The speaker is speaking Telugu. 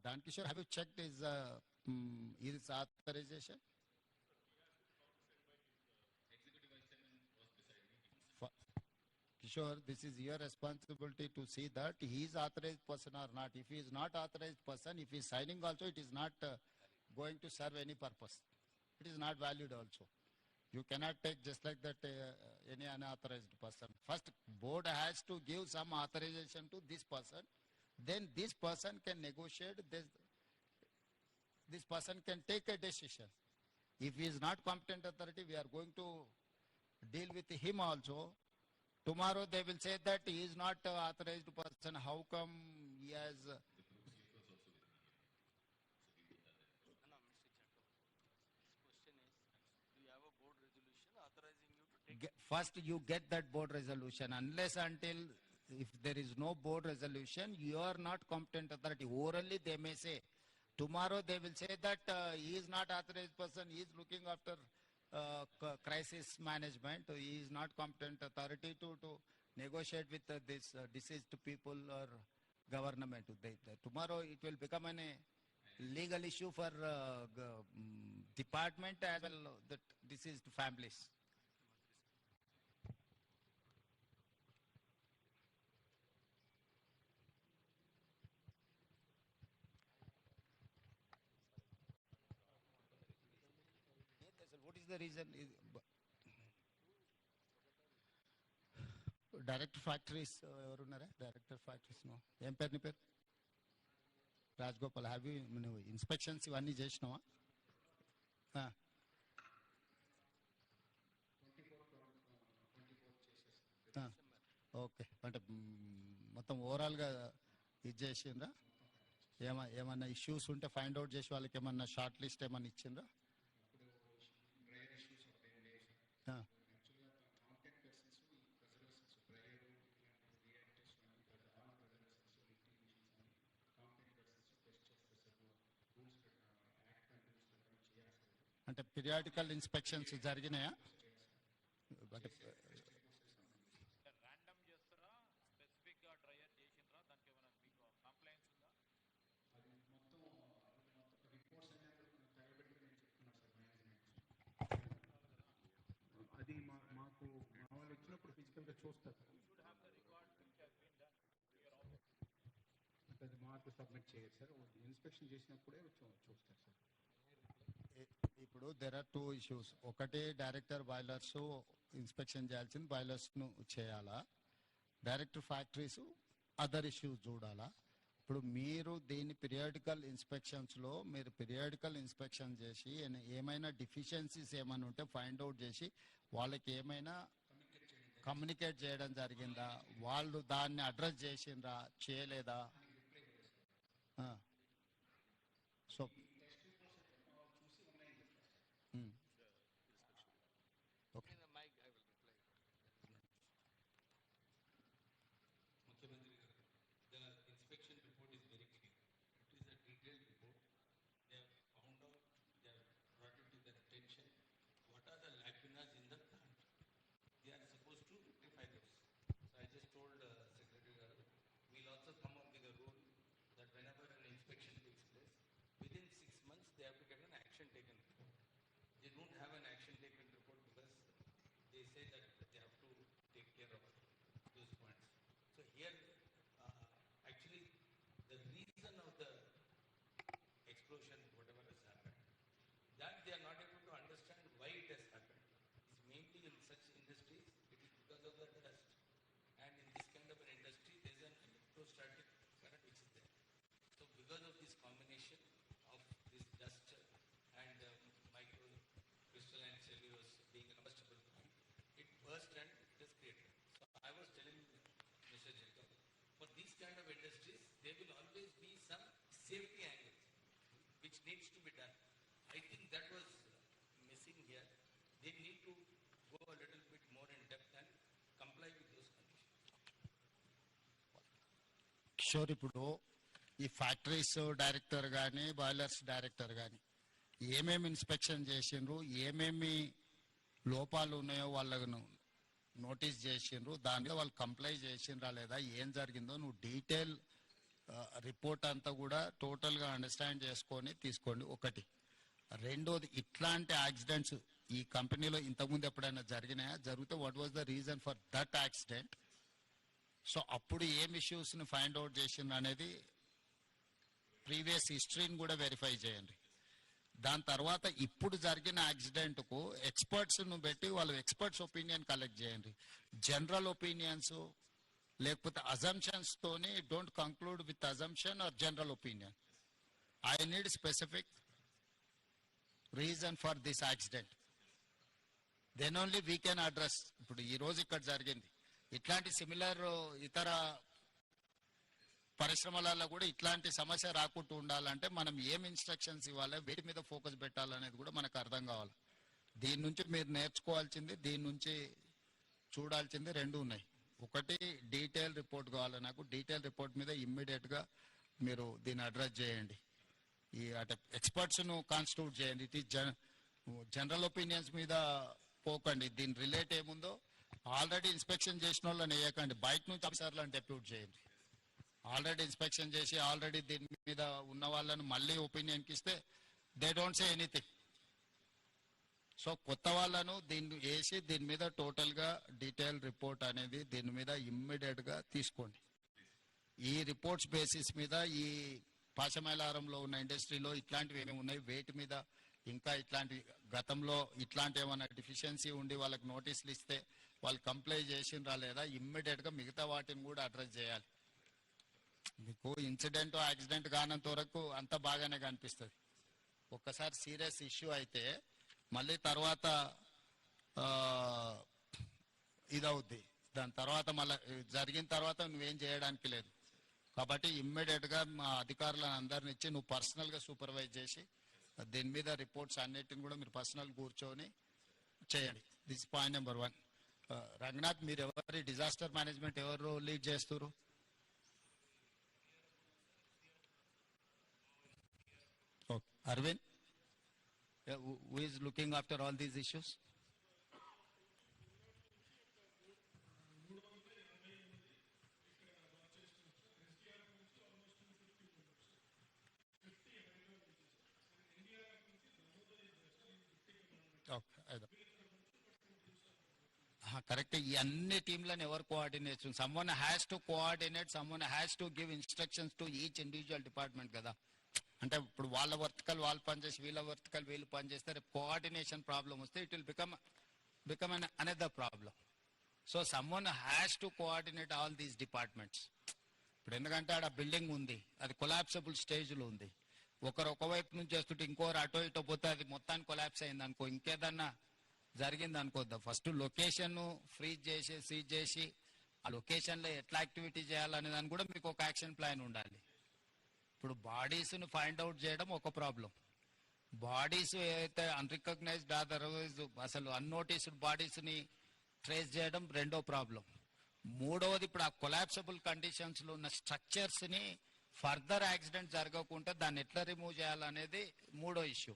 Dan Kishore, have you checked his authorization? Kishore, this is your responsibility to see that he is authorized person or not. If he is not authorized person, if he is signing also, it is not going to serve any purpose. It is not valued also. You cannot take just like that any unauthorized person. First, board has to give some authorization to this person. Then this person can negotiate. This person can take a decision. If he is not competent authority, we are going to deal with him also. Tomorrow they will say that he is not authorized person. How come he has? No, Mr. Chatto. His question is, do you have a board resolution authorizing you to take? First, you get that board resolution. Unless until if there is no board resolution, you are not competent authority. Orally, they may say. Tomorrow they will say that he is not authorized person. He is looking after crisis management. He is not competent authority to negotiate with this deceased people or government. Tomorrow it will become a legal issue for department as well that deceased families. What is the reason? Director factories ఎవరున్నారా? డైరెక్టర్ ఫ్యాక్టరీస్ నో ఏం పేరు నీ పేరు? రాజగోపాల్. హ్యావ్ యూ నువ్వు ఇన్స్పెక్షన్స్ ఇవన్నీ చేసినావా? ఓకే, అంటే మొత్తం ఓవరాల్గా ఇది చేసిండ్రా? ఏమన్నా ఇష్యూస్ ఉంటే ఫైండ్ అవుట్ చేసి వాళ్ళకి ఏమన్నా షార్ట్ లిస్ట్ ఏమన్నా ఇచ్చిండ్రా? అంటే పీరియాడికల్ ఇన్స్పెక్షన్స్ జరిగినాయా? అంటే ర్యాండమ్ చేస్తారా, స్పెసిఫిక్ గా డ్రైయర్ చేసిండ్రా? దానికి ఏమైనా మీకు కంప్లైంట్స్ ఉందా? అది మాకు మా వాళ్ళు వచ్చినప్పుడు ఫిజికల్గా చూస్తారు. అది మాకు సబ్మిట్ చేయరు సార్. ఇన్స్పెక్షన్ చేసినప్పుడే చూస్తారు సార్. ఇప్పుడు దెర్ ఆర్ 2 issues. ఒకటి డైరెక్టర్ బాయిలర్స్ ఇన్స్పెక్షన్ చేయాల్సింది బాయిలర్స్ ను చేయాలా, డైరెక్టర్ ఫ్యాక్టరీస్ అదర్ ఇష్యూస్ చూడాలా. ఇప్పుడు మీరు దీన్ని పీరియాడికల్ ఇన్స్పెక్షన్స్ లో మీరు పీరియాడికల్ ఇన్స్పెక్షన్ చేసి ఏమైనా డిఫిషియన్సీస్ ఏమైనా ఉంటే ఫైండ్ అవుట్ చేసి వాళ్ళకి ఏమైనా కమ్యూనికేట్ చేయడం జరిగిందా? వాళ్ళు దాన్ని అడ్రస్ చేసిండ్రా, చేయలేదా? So In the mic, I will reply. Mukhyamantri garu, the inspection report is very clear. It is a detailed report. They have found out, they have brought it to their attention. What are the lacunas in the plant? They are supposed to rectify those. So I just told Secretary garu, we'll also come up with a rule that whenever an inspection takes place, within 6 months they have to get an action taken report. They don't have an action taken report because they say that they have to take care of those points. So here, actually, the reason of the explosion, whatever has happened, that they are not able to understand why it has happened. It's mainly in such industries, it is because of the dust. And in this kind of an industry, there is an electrostatic current which is there. So because of this combination of this dust and micro crystalline cellulose being a combustible point, it burst and it has created. So I was telling Mr. Jacob, for these kind of industries, there will always be some safety angles which needs to be done. I think that was missing here. They need to go a little bit more in depth and comply with those conditions. Kishore, ఇప్పుడు ఈ ఫ్యాక్టరీస్ డైరెక్టర్ కానీ బాయిలర్స్ డైరెక్టర్ కానీ ఏమేమి ఇన్స్పెక్షన్ చేసిండ్రు, ఏమేమి లోపాలు ఉన్నాయో వాళ్ళను నోటీస్ చేసిండ్రు, దానిలో వాళ్ళు కంప్లై చేసిండ్రా లేదా, ఏం జరిగిందో నువ్వు డీటెయిల్ రిపోర్ట్ అంతా కూడా టోటల్గా అండర్స్టాండ్ చేసుకొని తీసుకోండి ఒకటి. రెండోది, ఇట్లాంటి యాక్సిడెంట్స్ ఈ కంపెనీలో ఇంతకుముందు ఎప్పుడైనా జరిగినాయా, జరిగితే what was the reason for that accident, so అప్పుడు ఏం ఇష్యూస్ని ఫైండ్ అవుట్ చేసింది అనేది ప్రీవియస్ హిస్టరీని కూడా వెరిఫై చేయండి. దాని తర్వాత ఇప్పుడు జరిగిన యాక్సిడెంట్కు ఎక్స్పర్ట్స్ను పెట్టి వాళ్ళ ఎక్స్పర్ట్స్ ఒపీనియన్ కలెక్ట్ చేయండి. జనరల్ ఒపీనియన్స్ లేకపోతే అజంప్షన్స్ తోని don't conclude with assumption or general opinion. I need specific reason for this accident, then only we can address. ఇప్పుడు ఈ రోజు ఇక్కడ జరిగింది, ఇట్లాంటి సిమిలర్ ఇతర పరిశ్రమలలో కూడా ఇట్లాంటి సమస్య రాకుండా ఉండాలంటే మనం ఏం ఇన్స్ట్రక్షన్స్ ఇవ్వాలి, వీటి మీద ఫోకస్ పెట్టాలనేది కూడా మనకు అర్థం కావాలి. దీని నుంచి మీరు నేర్చుకోవాల్సింది, దీని నుంచి చూడాల్సింది రెండు ఉన్నాయి. ఒకటి, డీటెయిల్ రిపోర్ట్ కావాలి నాకు. డీటెయిల్ రిపోర్ట్ మీద ఇమ్మీడియట్గా మీరు దీన్ని అడ్రస్ చేయండి. ఈ అంటే ఎక్స్పర్ట్స్ను కాన్స్టిట్యూట్ చేయండి. ఇట్ ఈస్ జనరల్ ఒపీనియన్స్ మీద పోకండి. దీని రిలేట్ ఏముందో ఆల్రెడీ ఇన్స్పెక్షన్ చేసిన వాళ్ళని వేయకండి, బయట నుంచి ఆఫీసర్లను డెప్యూట్ చేయండి. ఆల్రెడీ ఇన్స్పెక్షన్ చేసి ఆల్రెడీ దీని మీద ఉన్న వాళ్ళని మళ్ళీ ఒపీనియన్కి ఇస్తే they don't say anything. So కొత్త వాళ్ళను దీన్ని వేసి దీని మీద టోటల్గా డీటెయిల్ రిపోర్ట్ అనేది దీని మీద ఇమ్మీడియట్గా తీసుకోండి. ఈ రిపోర్ట్స్ బేసిస్ మీద ఈ పాశమైలారంలో ఉన్న ఇండస్ట్రీలో ఇట్లాంటివి ఏమేమి ఉన్నాయి, వేటి మీద ఇంకా ఇట్లాంటి గతంలో ఇట్లాంటి ఏమైనా డెఫిషియన్సీ ఉండి వాళ్ళకి నోటీసులు ఇస్తే వాళ్ళు కంప్లై చేసిండ్రా లేదా, ఇమ్మీడియట్గా మిగతా వాటిని కూడా అడ్రస్ చేయాలి. మీకు ఇన్సిడెంట్ యాక్సిడెంట్ కానంత వరకు అంత బాగానే కనిపిస్తుంది. ఒక్కసారి సీరియస్ ఇష్యూ అయితే మళ్ళీ తర్వాత ఇదవుద్ది. దాని తర్వాత మళ్ళీ జరిగిన తర్వాత నువ్వేం చేయడానికి లేదు. కాబట్టి ఇమ్మీడియట్గా మా అధికారులను అందరిని ఇచ్చి నువ్వు పర్సనల్గా సూపర్వైజ్ చేసి దీని మీద రిపోర్ట్స్ అన్నిటిని కూడా మీరు పర్సనల్ కూర్చొని చేయండి. This point number 1. రంగనాథ్, మీరు ఎవరి డిజాస్టర్ మేనేజ్మెంట్ ఎవరు లీడ్ చేస్తారు? Okay. Arvind, who is looking after all these issues? Correct. ఈ అన్ని టీంలను ఎవరు coordination, someone has to coordinate, someone has to give instructions to each individual department కదా. అంటే ఇప్పుడు వాళ్ళ వర్తికల్ వాళ్ళు పనిచేసి వీళ్ళ వర్తికల్ వీళ్ళు పనిచేస్తే రేపు కోఆర్డినేషన్ ప్రాబ్లం వస్తే it will become an another problem. So someone has to coordinate all these departments. ఇప్పుడు ఎందుకంటే ఆడ బిల్డింగ్ ఉంది, అది కొలాప్సబుల్ స్టేజ్లో ఉంది. ఒకరు ఒకవైపు నుంచి చేస్తుంటే ఇంకోరు అటో ఇటో పోతే అది మొత్తానికి కొలాప్స్ అయింది అనుకో, ఇంకేదన్నా జరిగింది అనుకోద్దాం. ఫస్ట్ లొకేషన్ ఫ్రీజ్ చేసి సీజ్ చేసి ఆ లొకేషన్లో ఎట్లా యాక్టివిటీ చేయాలనే దాన్ని కూడా మీకు ఒక యాక్షన్ ప్లాన్ ఉండాలి. ఇప్పుడు బాడీస్ని ఫైండ్ అవుట్ చేయడం ఒక ప్రాబ్లం, బాడీస్ ఏదైతే అన్రికగ్నైజ్డ్ అదర్వైజ్ అసలు అన్నోటీస్డ్ బాడీస్ని ట్రేస్ చేయడం రెండో ప్రాబ్లం. మూడవది, ఇప్పుడు ఆ కొలాప్సబుల్ కండిషన్స్లో ఉన్న స్ట్రక్చర్స్ని ఫర్దర్ యాక్సిడెంట్ జరగకుండా దాన్ని ఎట్లా రిమూవ్ చేయాలనేది మూడో ఇష్యూ.